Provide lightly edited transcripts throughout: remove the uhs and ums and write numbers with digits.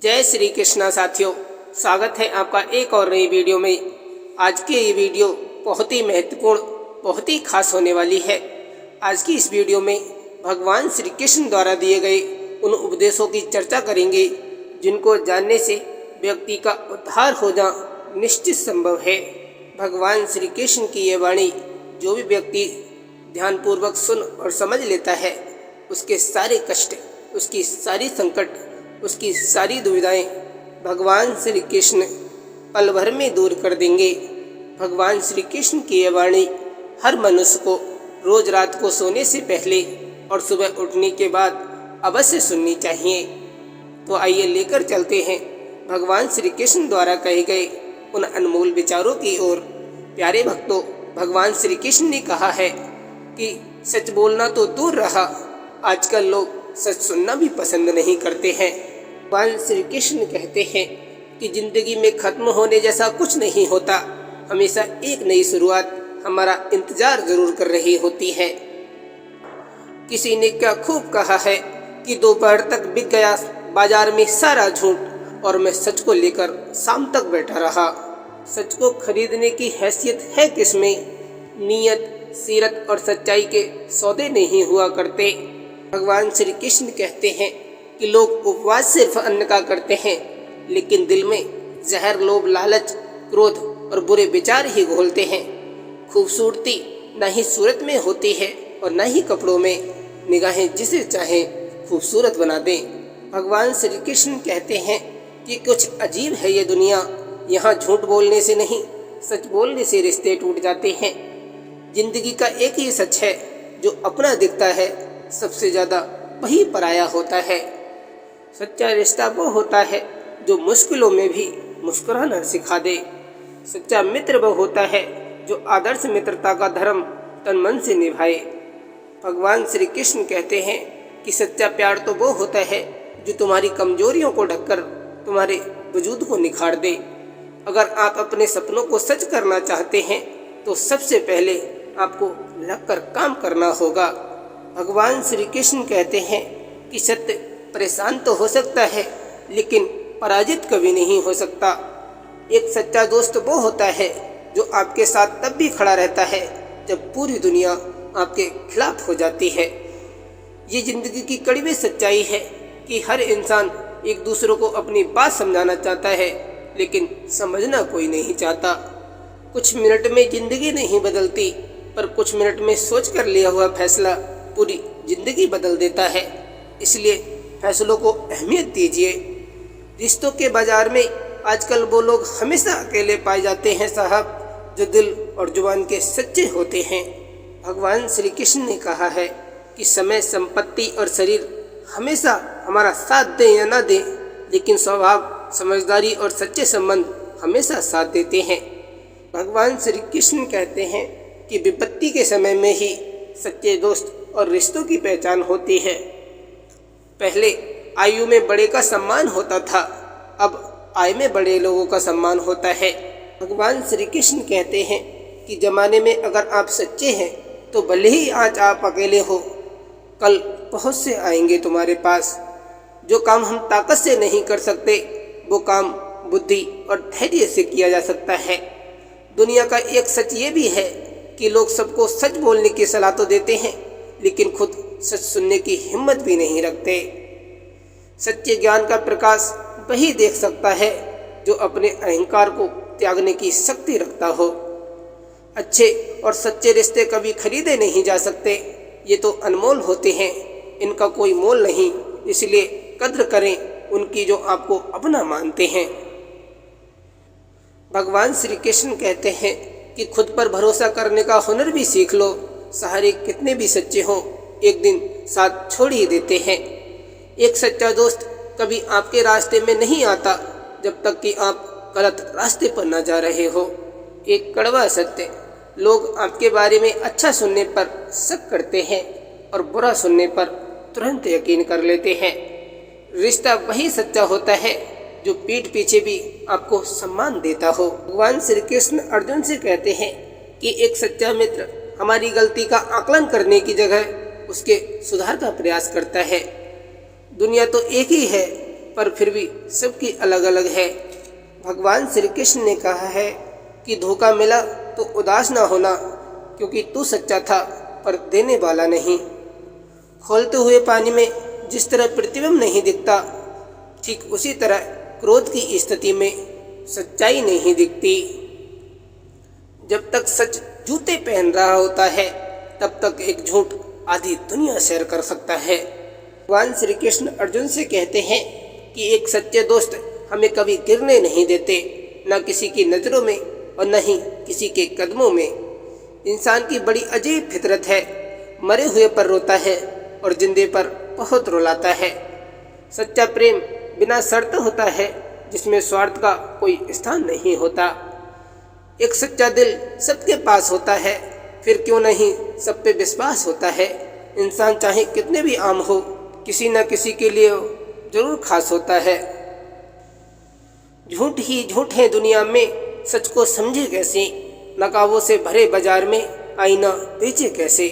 जय श्री कृष्णा साथियों, स्वागत है आपका एक और नई वीडियो में। आज की ये वीडियो बहुत ही महत्वपूर्ण, बहुत ही खास होने वाली है। आज की इस वीडियो में भगवान श्री कृष्ण द्वारा दिए गए उन उपदेशों की चर्चा करेंगे जिनको जानने से व्यक्ति का उद्धार होना निश्चित संभव है। भगवान श्री कृष्ण की ये वाणी जो भी व्यक्ति ध्यानपूर्वक सुन और समझ लेता है, उसके सारे कष्ट, उसकी सारी संकट, उसकी सारी दुविधाएं भगवान श्री कृष्ण पल भर में दूर कर देंगे। भगवान श्री कृष्ण की यह वाणी हर मनुष्य को रोज रात को सोने से पहले और सुबह उठने के बाद अवश्य सुननी चाहिए। तो आइए लेकर चलते हैं भगवान श्री कृष्ण द्वारा कहे गए उन अनमोल विचारों की ओर। प्यारे भक्तों, भगवान श्री कृष्ण ने कहा है कि सच बोलना तो दूर रहा, आजकल लोग सच सुनना भी पसंद नहीं करते हैं। भगवान श्री कृष्ण कहते हैं कि जिंदगी में खत्म होने जैसा कुछ नहीं होता, हमेशा एक नई शुरुआत हमारा इंतजार जरूर कर रही होती है। किसी ने क्या खूब कहा है कि दोपहर तक बिक गया बाजार में सारा झूठ और मैं सच को लेकर शाम तक बैठा रहा। सच को खरीदने की हैसियत है किसमें? नीयत, सीरत और सच्चाई के सौदे नहीं हुआ करते। भगवान श्री कृष्ण कहते हैं कि लोग उपवास सिर्फ अन्न का करते हैं, लेकिन दिल में जहर, लोभ, लालच, क्रोध और बुरे विचार ही घोलते हैं। खूबसूरती न ही सूरत में होती है और न ही कपड़ों में। निगाहें जिसे चाहें खूबसूरत बना दें। भगवान श्री कृष्ण कहते हैं कि कुछ अजीब है ये दुनिया, यहाँ झूठ बोलने से नहीं, सच बोलने से रिश्ते टूट जाते हैं। जिंदगी का एक ही सच है, जो अपना दिखता है सबसे ज्यादा वही पराया होता है। सच्चा रिश्ता वो होता है जो मुश्किलों में भी मुस्कुराना सिखा दे। सच्चा मित्र वो होता है जो आदर्श मित्रता का धर्म तन मन से निभाए। भगवान श्री कृष्ण कहते हैं कि सच्चा प्यार तो वो होता है जो तुम्हारी कमजोरियों को ढककर तुम्हारे वजूद को निखार दे। अगर आप अपने सपनों को सच करना चाहते हैं तो सबसे पहले आपको लगकर काम करना होगा। भगवान श्री कृष्ण कहते हैं कि सत्य परेशान तो हो सकता है, लेकिन पराजित कभी नहीं हो सकता। एक सच्चा दोस्त वो होता है जो आपके साथ तब भी खड़ा रहता है जब पूरी दुनिया आपके खिलाफ हो जाती है। ये जिंदगी की कड़वी सच्चाई है कि हर इंसान एक दूसरे को अपनी बात समझाना चाहता है, लेकिन समझना कोई नहीं चाहता। कुछ मिनट में जिंदगी नहीं बदलती, पर कुछ मिनट में सोच कर लिया हुआ फैसला पूरी जिंदगी बदल देता है। इसलिए फैसलों को अहमियत दीजिए। रिश्तों के बाजार में आजकल वो लोग हमेशा अकेले पाए जाते हैं साहब, जो दिल और जुबान के सच्चे होते हैं। भगवान श्री कृष्ण ने कहा है कि समय, संपत्ति और शरीर हमेशा हमारा साथ दे या ना दे, लेकिन स्वभाव, समझदारी और सच्चे संबंध हमेशा साथ देते हैं। भगवान श्री कृष्ण कहते हैं कि विपत्ति के समय में ही सच्चे दोस्त और रिश्तों की पहचान होती है। पहले आयु में बड़े का सम्मान होता था, अब आय में बड़े लोगों का सम्मान होता है। भगवान श्री कृष्ण कहते हैं कि जमाने में अगर आप सच्चे हैं तो भले ही आज आप अकेले हो, कल बहुत से आएंगे तुम्हारे पास। जो काम हम ताकत से नहीं कर सकते, वो काम बुद्धि और धैर्य से किया जा सकता है। दुनिया का एक सच ये भी है कि लोग सबको सच बोलने की सलाह तो देते हैं, लेकिन खुद सच सुनने की हिम्मत भी नहीं रखते। सच्चे ज्ञान का प्रकाश वही देख सकता है जो अपने अहंकार को त्यागने की शक्ति रखता हो। अच्छे और सच्चे रिश्ते कभी खरीदे नहीं जा सकते, ये तो अनमोल होते हैं, इनका कोई मोल नहीं। इसलिए कद्र करें उनकी जो आपको अपना मानते हैं। भगवान श्री कृष्ण कहते हैं कि खुद पर भरोसा करने का हुनर भी सीख लो। सहारे कितने भी सच्चे हों, एक दिन साथ छोड़ ही देते हैं। एक सच्चा दोस्त कभी आपके रास्ते में नहीं आता जब तक कि आप गलत रास्ते पर न जा रहे हो। एक कड़वा सत्य, लोग आपके बारे में अच्छा सुनने पर शक करते हैं और बुरा सुनने पर तुरंत यकीन कर लेते हैं। रिश्ता वही सच्चा होता है जो पीठ पीछे भी आपको सम्मान देता हो। भगवान श्री कृष्ण अर्जुन से कहते हैं कि एक सच्चा मित्र हमारी गलती का आकलन करने की जगह उसके सुधार का प्रयास करता है। दुनिया तो एक ही है, पर फिर भी सबकी अलग अलग है। भगवान श्री कृष्ण ने कहा है कि धोखा मिला तो उदास ना होना, क्योंकि तू सच्चा था पर देने वाला नहीं। खोलते हुए पानी में जिस तरह प्रतिबिंब नहीं दिखता, ठीक उसी तरह क्रोध की स्थिति में सच्चाई नहीं दिखती। जब तक सच जूते पहन रहा होता है तब तक एक झूठ आधी दुनिया सैर कर सकता है। भगवान श्री कृष्ण अर्जुन से कहते हैं कि एक सच्चे दोस्त हमें कभी गिरने नहीं देते, न किसी की नज़रों में और न ही किसी के कदमों में। इंसान की बड़ी अजीब फितरत है, मरे हुए पर रोता है और जिंदे पर बहुत रुलाता है। सच्चा प्रेम बिना शर्त होता है, जिसमें स्वार्थ का कोई स्थान नहीं होता। एक सच्चा दिल सबके पास होता है, फिर क्यों नहीं सब पे विश्वास होता है। इंसान चाहे कितने भी आम हो, किसी न किसी के लिए जरूर खास होता है। झूठ ही झूठ है दुनिया में, सच को समझे कैसे। नकाबों से भरे बाजार में आईना बेचे कैसे।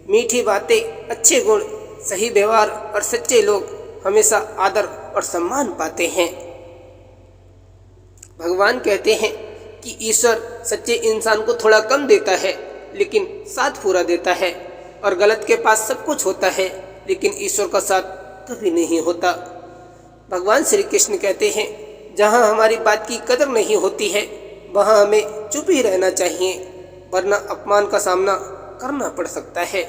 मीठी बातें, अच्छे गुण, सही व्यवहार और सच्चे लोग हमेशा आदर और सम्मान पाते हैं। भगवान कहते हैं कि ईश्वर सच्चे इंसान को थोड़ा कम देता है, लेकिन साथ पूरा देता है। और गलत के पास सब कुछ होता है, लेकिन ईश्वर का साथ कभी नहीं होता। भगवान श्री कृष्ण कहते हैं, जहाँ हमारी बात की कदर नहीं होती है, वहाँ हमें चुप ही रहना चाहिए, वरना अपमान का सामना करना पड़ सकता है।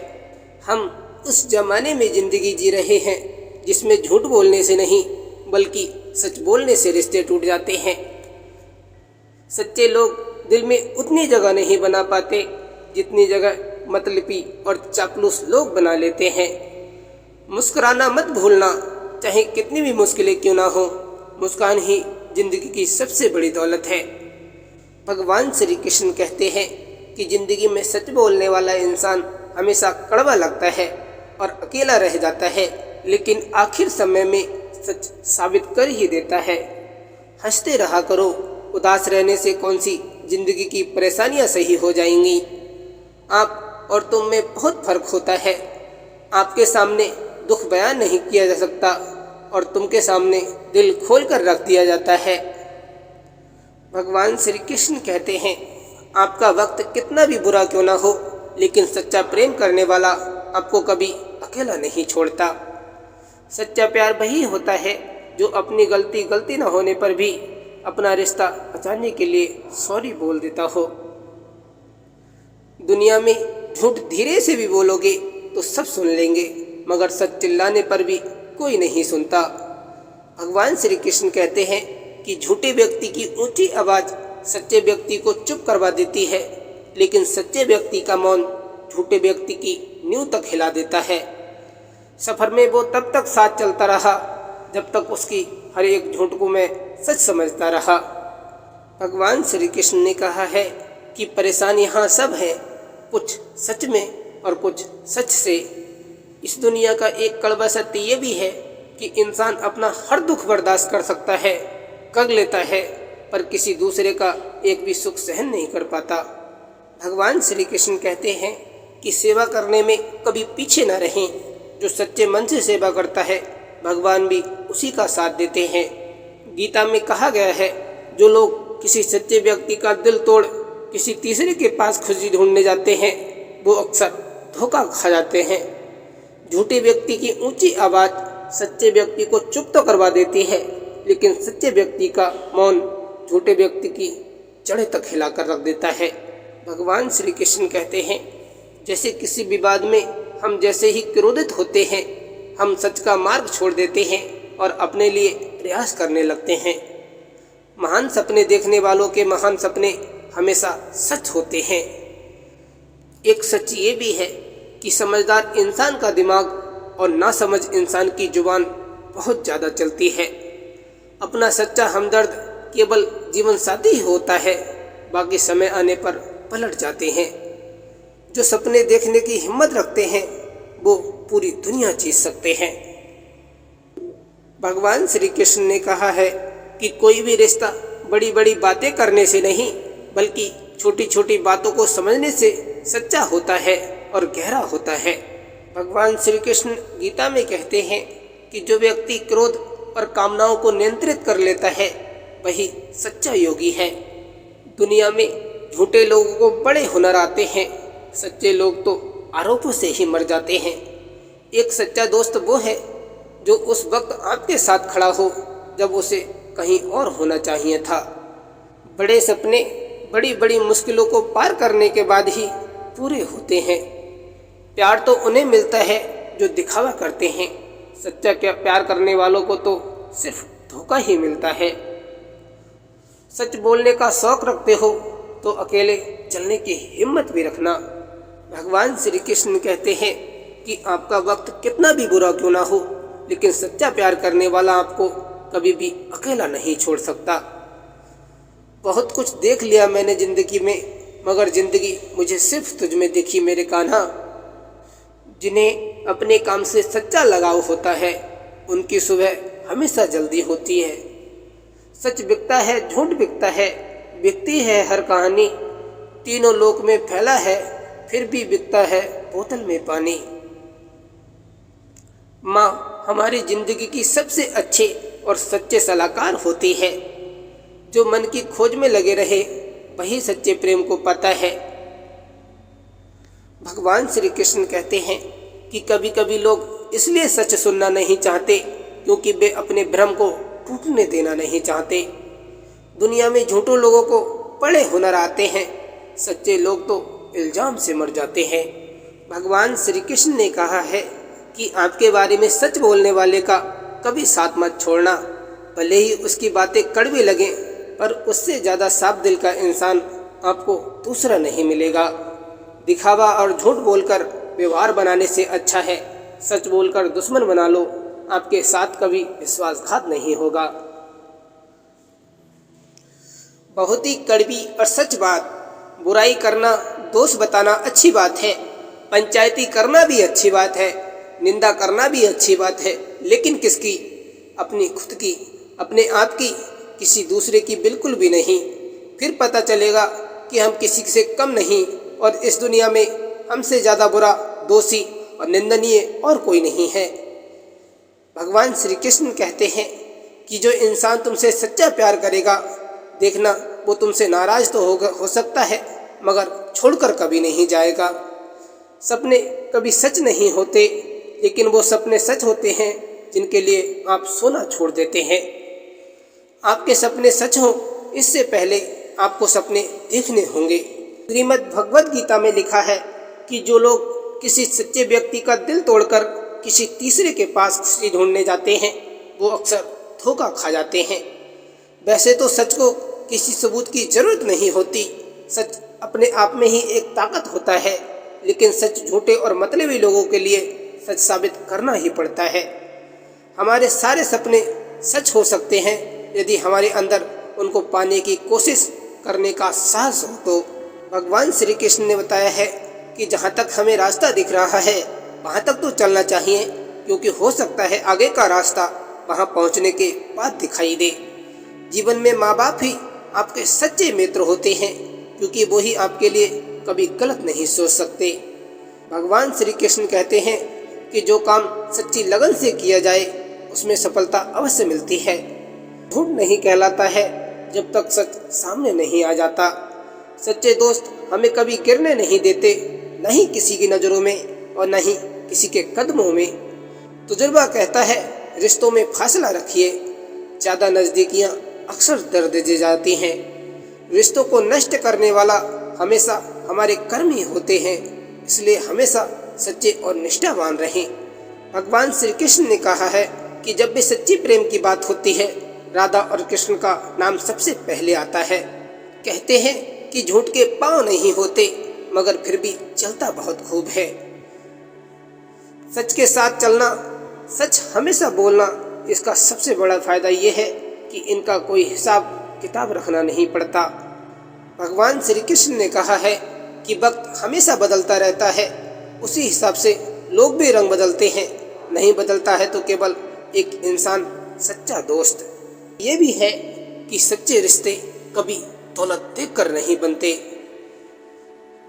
हम उस जमाने में जिंदगी जी रहे हैं जिसमें झूठ बोलने से नहीं बल्कि सच बोलने से रिश्ते टूट जाते हैं। सच्चे लोग दिल में उतनी जगह नहीं बना पाते जितनी जगह मतलबी और चापलूस लोग बना लेते हैं। मुस्कुराना मत भूलना, चाहे कितनी भी मुश्किलें क्यों ना हो। मुस्कान ही जिंदगी की सबसे बड़ी दौलत है। भगवान श्री कृष्ण कहते हैं कि जिंदगी में सच बोलने वाला इंसान हमेशा कड़वा लगता है और अकेला रह जाता है, लेकिन आखिर समय में सच साबित कर ही देता है। हंसते रहा करो, उदास रहने से कौन सी जिंदगी की परेशानियां सही हो जाएंगी। आप और तुम में बहुत फर्क होता है। आपके सामने दुख बयान नहीं किया जा सकता और तुम के सामने दिल खोल कर रख दिया जाता है। भगवान श्री कृष्ण कहते हैं, आपका वक्त कितना भी बुरा क्यों ना हो, लेकिन सच्चा प्रेम करने वाला आपको कभी अकेला नहीं छोड़ता। सच्चा प्यार वही होता है जो अपनी गलती न होने पर भी अपना रिश्ता बचाने के लिए सॉरी बोल देता हो। दुनिया में झूठ धीरे से भी बोलोगे तो सब सुन लेंगे, मगर सच चिल्लाने पर भी कोई नहीं सुनता। भगवान श्री कृष्ण कहते हैं कि झूठे व्यक्ति की ऊंची आवाज़ सच्चे व्यक्ति को चुप करवा देती है, लेकिन सच्चे व्यक्ति का मौन झूठे व्यक्ति की नींव तक हिला देता है। सफ़र में वो तब तक साथ चलता रहा जब तक उसकी हर एक झूठ को मैं सच समझता रहा। भगवान श्री कृष्ण ने कहा है कि परेशानी यहाँ सब है, कुछ सच में और कुछ सच से। इस दुनिया का एक कड़वा सत्य ये भी है कि इंसान अपना हर दुख बर्दाश्त कर सकता है, कर लेता है, पर किसी दूसरे का एक भी सुख सहन नहीं कर पाता। भगवान श्री कृष्ण कहते हैं कि सेवा करने में कभी पीछे न रहें। जो सच्चे मन से सेवा करता है, भगवान भी उसी का साथ देते हैं। गीता में कहा गया है, जो लोग किसी सच्चे व्यक्ति का दिल तोड़ किसी तीसरे के पास खुशी ढूंढने जाते हैं, वो अक्सर धोखा खा जाते हैं। झूठे व्यक्ति की ऊंची आवाज़ सच्चे व्यक्ति को चुप तो करवा देती है, लेकिन सच्चे व्यक्ति का मौन झूठे व्यक्ति की जड़ें तक हिलाकर रख देता है। भगवान श्री कृष्ण कहते हैं, जैसे किसी विवाद में हम जैसे ही क्रोधित होते हैं, हम सच का मार्ग छोड़ देते हैं और अपने लिए प्रयास करने लगते हैं। महान सपने देखने वालों के महान सपने हमेशा सच होते हैं। एक सच ये भी है कि समझदार इंसान का दिमाग और नासमझ इंसान की जुबान बहुत ज़्यादा चलती है। अपना सच्चा हमदर्द केवल जीवन साथी ही होता है, बाकी समय आने पर पलट जाते हैं। जो सपने देखने की हिम्मत रखते हैं वो पूरी दुनिया जीत सकते हैं। भगवान श्री कृष्ण ने कहा है कि कोई भी रिश्ता बड़ी बड़ी बातें करने से नहीं, बल्कि छोटी छोटी बातों को समझने से सच्चा होता है और गहरा होता है। भगवान श्री कृष्ण गीता में कहते हैं कि जो व्यक्ति क्रोध और कामनाओं को नियंत्रित कर लेता है वही सच्चा योगी है। दुनिया में झूठे लोगों को बड़े हुनर आते हैं, सच्चे लोग तो आरोपों से ही मर जाते हैं। एक सच्चा दोस्त वो है जो उस वक्त आपके साथ खड़ा हो जब उसे कहीं और होना चाहिए था। बड़े सपने बड़ी बड़ी मुश्किलों को पार करने के बाद ही पूरे होते हैं। प्यार तो उन्हें मिलता है जो दिखावा करते हैं, सच्चा प्यार करने वालों को तो सिर्फ धोखा ही मिलता है। सच बोलने का शौक रखते हो तो अकेले चलने की हिम्मत भी रखना। भगवान श्री कृष्ण कहते हैं कि आपका वक्त कितना भी बुरा क्यों ना हो, लेकिन सच्चा प्यार करने वाला आपको कभी भी अकेला नहीं छोड़ सकता। बहुत कुछ देख लिया मैंने जिंदगी में, मगर जिंदगी मुझे सिर्फ तुझ में दिखी मेरे कान्हा। जिन्हें अपने काम से सच्चा लगाव होता है उनकी सुबह हमेशा जल्दी होती है। सच बिकता है, झूठ बिकता है, बिकती है हर कहानी। तीनों लोक में फैला है फिर भी बिकता है बोतल में पानी। माँ हमारी जिंदगी की सबसे अच्छे और सच्चे सलाहकार होती है। जो मन की खोज में लगे रहे वही सच्चे प्रेम को पाता है। भगवान श्री कृष्ण कहते हैं कि कभी कभी लोग इसलिए सच सुनना नहीं चाहते क्योंकि वे अपने भ्रम को टूटने देना नहीं चाहते। दुनिया में झूठों लोगों को बड़े हुनर आते हैं, सच्चे लोग तो इल्जाम से मर जाते हैं। भगवान श्री कृष्ण ने कहा है कि आपके बारे में सच बोलने वाले का कभी साथ मत छोड़ना। भले ही उसकी बातें कड़वी लगें, पर उससे ज़्यादा साफ दिल का इंसान आपको दूसरा नहीं मिलेगा। दिखावा और झूठ बोलकर व्यवहार बनाने से अच्छा है सच बोलकर दुश्मन बना लो, आपके साथ कभी विश्वासघात नहीं होगा। बहुत ही कड़वी और सच बात। बुराई करना, दोष बताना अच्छी बात है, पंचायती करना भी अच्छी बात है, निंदा करना भी अच्छी बात है, लेकिन किसकी? अपनी खुद की, अपने आप की, किसी दूसरे की बिल्कुल भी नहीं। फिर पता चलेगा कि हम किसी से कम नहीं और इस दुनिया में हमसे ज़्यादा बुरा, दोषी और निंदनीय और कोई नहीं है। भगवान श्री कृष्ण कहते हैं कि जो इंसान तुमसे सच्चा प्यार करेगा, देखना वो तुमसे नाराज तो हो सकता है मगर छोड़कर कभी नहीं जाएगा। सपने कभी सच नहीं होते, लेकिन वो सपने सच होते हैं जिनके लिए आप सोना छोड़ देते हैं। आपके सपने सच हों इससे पहले आपको सपने देखने होंगे। श्रीमद् भगवद गीता में लिखा है कि जो लोग किसी सच्चे व्यक्ति का दिल तोड़कर किसी तीसरे के पास खुशी ढूंढने जाते हैं वो अक्सर धोखा खा जाते हैं। वैसे तो सच को किसी सबूत की जरूरत नहीं होती, सच अपने आप में ही एक ताकत होता है, लेकिन सच झूठे और मतलबी लोगों के लिए सच साबित करना ही पड़ता है। हमारे सारे सपने सच हो सकते हैं यदि हमारे अंदर उनको पाने की कोशिश करने का साहस हो तो। भगवान श्री कृष्ण ने बताया है कि जहाँ तक हमें रास्ता दिख रहा है वहाँ तक तो चलना चाहिए, क्योंकि हो सकता है आगे का रास्ता वहाँ पहुँचने के बाद दिखाई दे। जीवन में माँ बाप ही आपके सच्चे मित्र होते हैं, क्योंकि वो ही आपके लिए कभी गलत नहीं सोच सकते। भगवान श्री कृष्ण कहते हैं कि जो काम सच्ची लगन से किया जाए उसमें सफलता अवश्य मिलती है। झूठ नहीं कहलाता है जब तक सच सामने नहीं आ जाता। सच्चे दोस्त हमें कभी गिरने नहीं देते, नहीं किसी की नज़रों में और नहीं किसी के कदमों में। तजुर्बा कहता है रिश्तों में फासला रखिए, ज़्यादा नज़दीकियाँ अक्सर दर्द दे जाती हैं। रिश्तों को नष्ट करने वाला हमेशा हमारे कर्म ही होते हैं, इसलिए हमेशा सच्चे और निष्ठावान रहें। भगवान श्री कृष्ण ने कहा है कि जब भी सच्ची प्रेम की बात होती है राधा और कृष्ण का नाम सबसे पहले आता है। कहते हैं कि झूठ के पाँव नहीं होते मगर फिर भी चलता बहुत खूब है। सच के साथ चलना, सच हमेशा बोलना, इसका सबसे बड़ा फायदा ये है कि इनका कोई हिसाब किताब रखना नहीं पड़ता। भगवान श्री कृष्ण ने कहा है कि वक्त हमेशा बदलता रहता है, उसी हिसाब से लोग भी रंग बदलते हैं। नहीं बदलता है तो केवल एक इंसान सच्चा दोस्त। ये भी है कि सच्चे रिश्ते कभी दौलत देखकर नहीं बनते।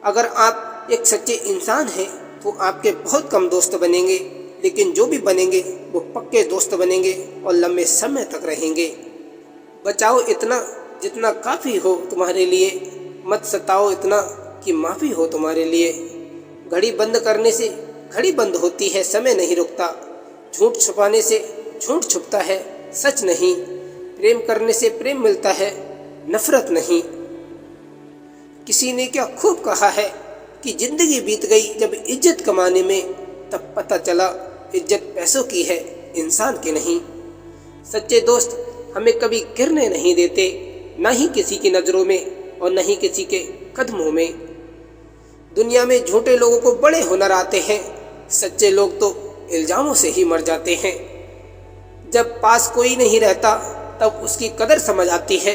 अगर आप एक सच्चे इंसान हैं तो आपके बहुत कम दोस्त बनेंगे, लेकिन जो भी बनेंगे वो पक्के दोस्त बनेंगे और लंबे समय तक रहेंगे। बचाओ इतना जितना काफ़ी हो तुम्हारे लिए, मत सताओ इतना कि माफ़ी हो तुम्हारे लिए। घड़ी बंद करने से घड़ी बंद होती है, समय नहीं रुकता। झूठ छुपाने से झूठ छुपता है, सच नहीं। प्रेम करने से प्रेम मिलता है, नफरत नहीं। किसी ने क्या खूब कहा है कि जिंदगी बीत गई जब इज्जत कमाने में, तब पता चला इज्जत पैसों की है, इंसान की नहीं। सच्चे दोस्त हमें कभी गिरने नहीं देते, ना ही किसी की नज़रों में और न ही किसी के कदमों में। दुनिया में झूठे लोगों को बड़े हुनर आते हैं, सच्चे लोग तो इल्ज़ामों से ही मर जाते हैं। जब पास कोई नहीं रहता तब उसकी कदर समझ आती है।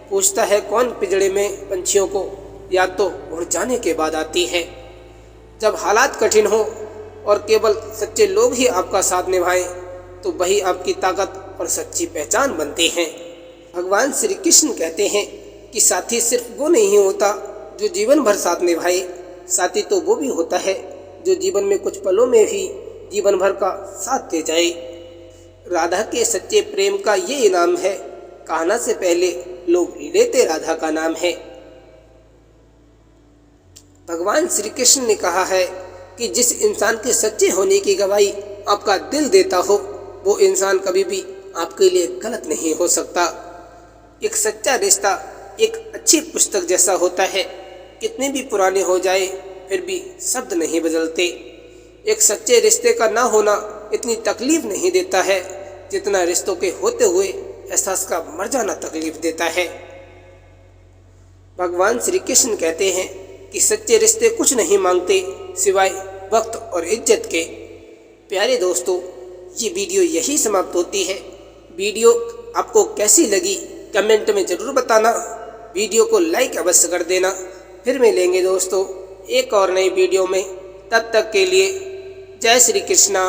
पूछता है कौन पिंजड़े में पंछियों को, या तो उड़ जाने के बाद आती है। जब हालात कठिन हो और केवल सच्चे लोग ही आपका साथ निभाएं, तो वही आपकी ताकत और सच्ची पहचान बनते हैं। भगवान श्री कृष्ण कहते हैं कि साथी सिर्फ वो नहीं होता जो जीवन भर साथ निभाए, साथी तो वो भी होता है जो जीवन में कुछ पलों में भी जीवन भर का साथ दे जाए। राधा के सच्चे प्रेम का ये इनाम है, कहना से पहले लोग लेते राधा का नाम है। भगवान श्री कृष्ण ने कहा है कि जिस इंसान के सच्चे होने की गवाही आपका दिल देता हो, वो इंसान कभी भी आपके लिए गलत नहीं हो सकता। एक सच्चा रिश्ता एक अच्छी पुस्तक जैसा होता है, कितने भी पुराने हो जाए फिर भी शब्द नहीं बदलते। एक सच्चे रिश्ते का ना होना इतनी तकलीफ नहीं देता है जितना रिश्तों के होते हुए एहसास का मर जाना तकलीफ देता है। भगवान श्री कृष्ण कहते हैं कि सच्चे रिश्ते कुछ नहीं मांगते सिवाय वक्त और इज्जत के। प्यारे दोस्तों, ये वीडियो यही समाप्त होती है। वीडियो आपको कैसी लगी कमेंट में ज़रूर बताना। वीडियो को लाइक अवश्य कर देना। फिर मिलेंगे दोस्तों एक और नई वीडियो में, तब तक के लिए जय श्री कृष्णा।